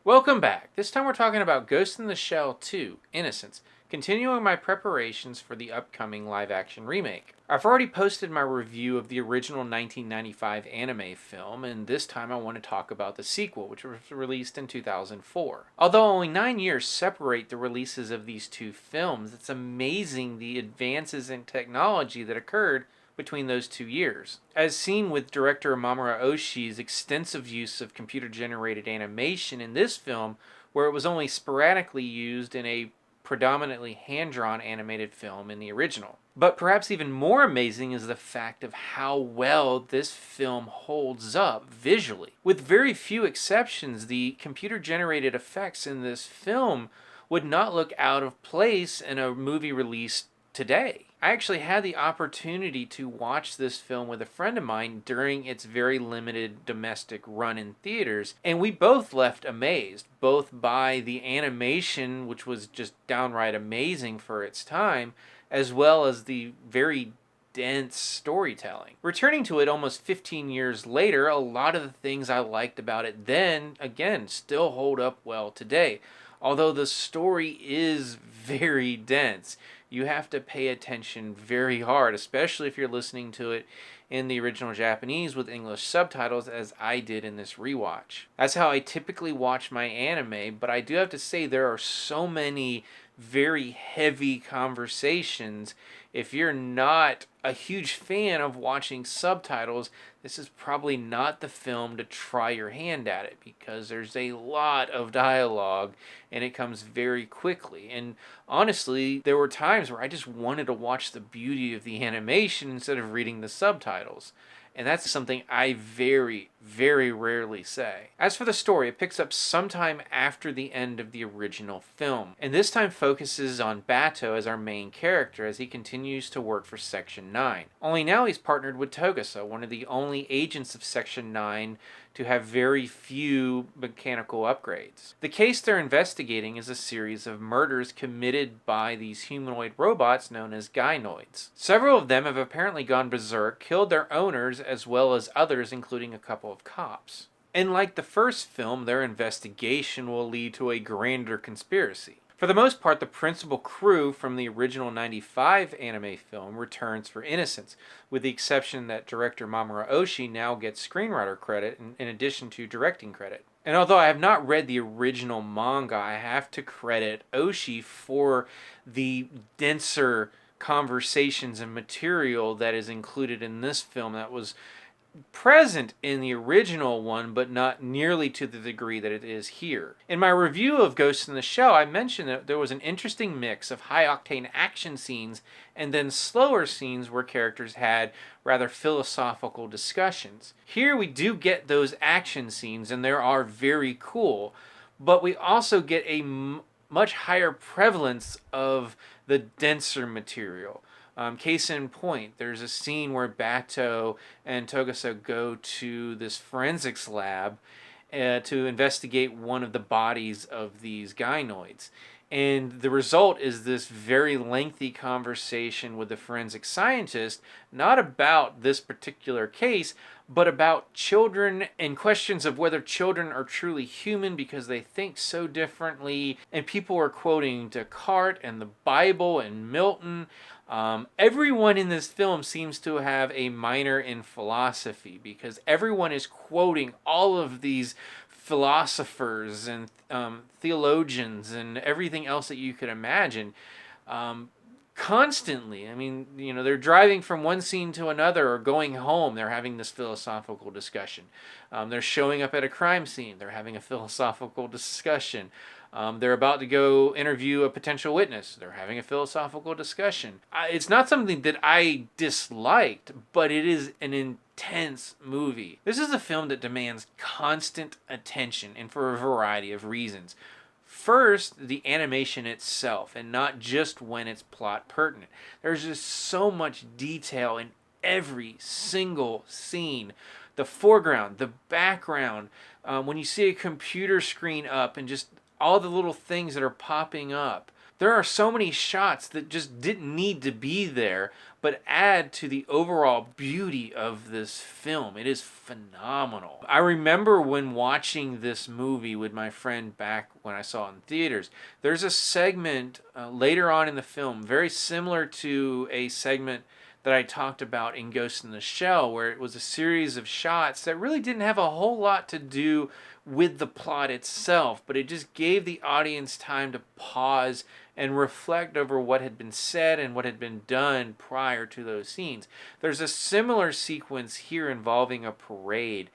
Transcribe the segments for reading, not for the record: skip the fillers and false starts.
Welcome back. This time we're talking about Ghost in the Shell 2, Innocence, continuing my preparations for the upcoming live-action remake. I've already posted my review of the original 1995 anime film, and this time I want to talk about the sequel, which was released in 2004. Although only 9 years separate the releases of these two films, it's amazing the advances in technology that occurred between those 2 years. As seen with director Mamoru Oshii's extensive use of computer-generated animation in this film, where it was only sporadically used in a predominantly hand-drawn animated film in the original. But perhaps even more amazing is the fact of how well this film holds up visually. With very few exceptions, the computer-generated effects in this film would not look out of place in a movie released today. I actually had the opportunity to watch this film with a friend of mine during its very limited domestic run in theaters, and we both left amazed, both by the animation, which was just downright amazing for its time, as well as the very dense storytelling. Returning to it almost 15 years later, a lot of the things I liked about it then, again, still hold up well today. Although the story is very dense, you have to pay attention very hard, especially if you're listening to it in the original Japanese with English subtitles, as I did in this rewatch. That's how I typically watch my anime, but I do have to say there are so many very heavy conversations. If you're not a huge fan of watching subtitles, this is probably not the film to try your hand at it, because there's a lot of dialogue and it comes very quickly. And honestly, there were times where I just wanted to watch the beauty of the animation instead of reading the subtitles. And that's something I very, very rarely say. As for the story, it picks up sometime after the end of the original film, and this time focuses on Bato as our main character as he continues to work for Section 9. Only now he's partnered with Togusa, one of the only agents of Section 9 to have very few mechanical upgrades. The case they're investigating is a series of murders committed by these humanoid robots known as gynoids. Several of them have apparently gone berserk, killed their owners, as well as others, including a couple of cops. And like the first film, their investigation will lead to a grander conspiracy. For the most part, the principal crew from the original 95 anime film returns for Innocence, with the exception that director Mamoru Oshii now gets screenwriter credit in addition to directing credit. And although I have not read the original manga, I have to credit Oshii for the denser conversations and material that is included in this film that was present in the original one, but not nearly to the degree that it is here. In my review of Ghost in the Shell, I mentioned that there was an interesting mix of high-octane action scenes and then slower scenes where characters had rather philosophical discussions. Here we do get those action scenes, and they are very cool, but we also get a much higher prevalence of the denser material. Case in point, there's a scene where Bato and Togusa go to this forensics lab to investigate one of the bodies of these gynoids. And the result is this very lengthy conversation with the forensic scientist, not about this particular case, but about children and questions of whether children are truly human because they think so differently. And people are quoting Descartes and the Bible and Milton. Everyone in this film seems to have a minor in philosophy because everyone is quoting all of these philosophers and theologians and everything else that you could imagine constantly. I mean, they're driving from one scene to another or going home. They're having this philosophical discussion. They're showing up at a crime scene. They're having a philosophical discussion. They're about to go interview a potential witness. They're having a philosophical discussion. It's not something that I disliked, but it is an intense movie. This is a film that demands constant attention, and for a variety of reasons. First, the animation itself, and not just when it's plot pertinent. There's just so much detail in every single scene. The foreground, the background, when you see a computer screen up and just all the little things that are popping up. There are so many shots that just didn't need to be there, but add to the overall beauty of this film. It is phenomenal. I remember when watching this movie with my friend back when I saw it in theaters, there's a segment later on in the film, very similar to a segment that I talked about in Ghost in the Shell, where it was a series of shots that really didn't have a whole lot to do with the plot itself, but it just gave the audience time to pause and reflect over what had been said and what had been done prior to those scenes. There's a similar sequence here involving a parade,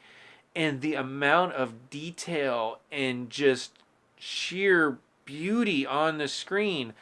and the amount of detail and just sheer beauty on the screen.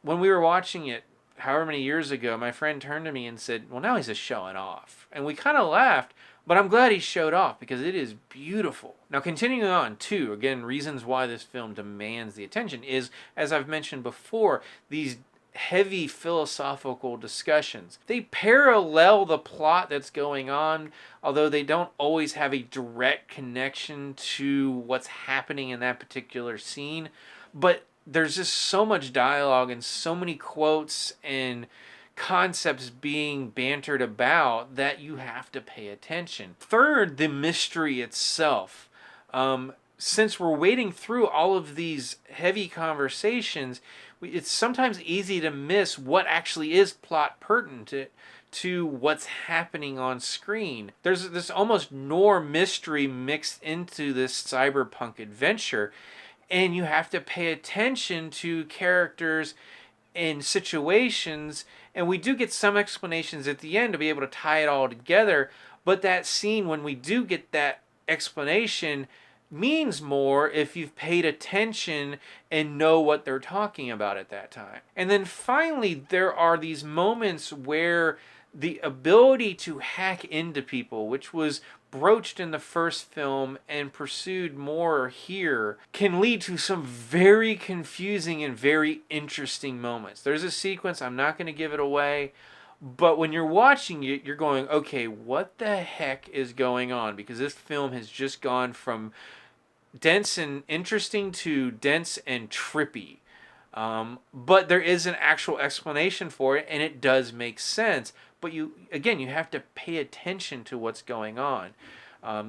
When we were watching it, however many years ago, my friend turned to me and said, well, now he's just showing off. And we kind of laughed, but I'm glad he showed off because it is beautiful. Now, continuing on, too, again, reasons why this film demands the attention is, as I've mentioned before, these heavy philosophical discussions. They parallel the plot that's going on, although they don't always have a direct connection to what's happening in that particular scene. But there's just so much dialogue and so many quotes and concepts being bantered about that you have to pay attention. Third, the mystery itself. Since we're wading through all of these heavy conversations, it's sometimes easy to miss what actually is plot pertinent to what's happening on screen. There's this almost noir mystery mixed into this cyberpunk adventure, and you have to pay attention to characters and situations, and we do get some explanations at the end to be able to tie it all together, but that scene, when we do get that explanation, means more if you've paid attention and know what they're talking about at that time. And then finally, there are these moments where the ability to hack into people, which was broached in the first film and pursued more here, can lead to some very confusing and very interesting moments. There's a sequence, I'm not going to give it away, but when you're watching it, you're going, okay, what the heck is going on? Because this film has just gone from dense and interesting to dense and trippy. But there is an actual explanation for it, and it does make sense. But you have to pay attention to what's going on.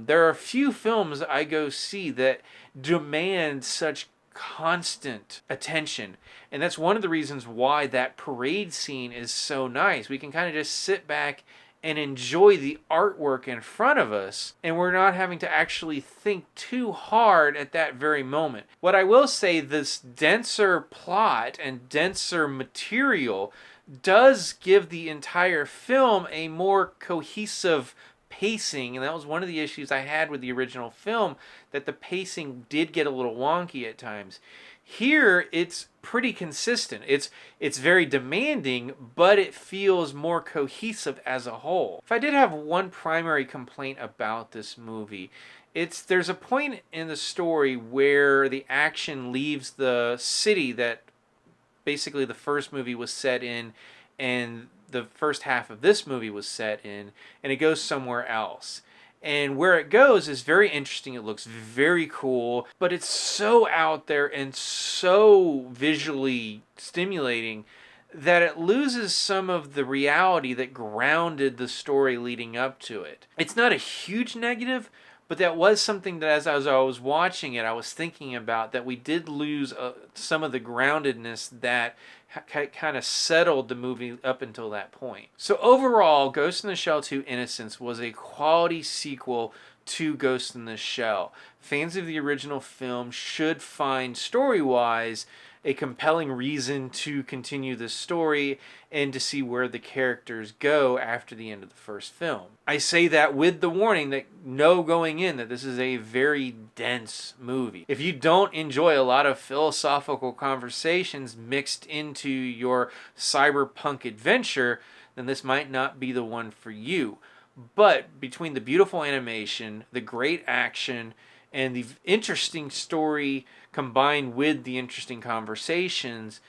There are a few films I go see that demand such constant attention, and that's one of the reasons why that parade scene is so nice. We can kind of just sit back and enjoy the artwork in front of us, and we're not having to actually think too hard at that very moment. What I will say, this denser plot and denser material does give the entire film a more cohesive pacing, and that was one of the issues I had with the original film, that the pacing did get a little wonky at times. Here, it's pretty consistent. It's very demanding, but it feels more cohesive as a whole. If I did have one primary complaint about this movie, there's a point in the story where the action leaves the city that basically the first movie was set in, and the first half of this movie was set in, and it goes somewhere else. And where it goes is very interesting. It looks very cool, but it's so out there and so visually stimulating that it loses some of the reality that grounded the story leading up to it. It's not a huge negative, but that was something that as I was watching it, I was thinking about, that we did lose some of the groundedness that kind of settled the movie up until that point. So overall, Ghost in the Shell 2 Innocence was a quality sequel to Ghost in the Shell. Fans of the original film should find, story-wise, a compelling reason to continue the story and to see where the characters go after the end of the first film. I say that with the warning that know going in that this is a very dense movie. If you don't enjoy a lot of philosophical conversations mixed into your cyberpunk adventure, then this might not be the one for you. But between the beautiful animation, the great action, and the interesting story combined with the interesting conversations,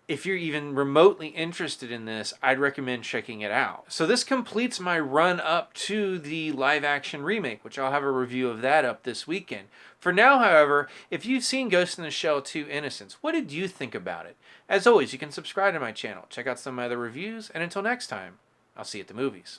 if you're even remotely interested in this, I'd recommend checking it out. So this completes my run up to the live action remake, which I'll have a review of that up this weekend. For now, however, if you've seen Ghost in the Shell 2 Innocence, what did you think about it? As always, you can subscribe to my channel, check out some of my other reviews, and until next time, I'll see you at the movies.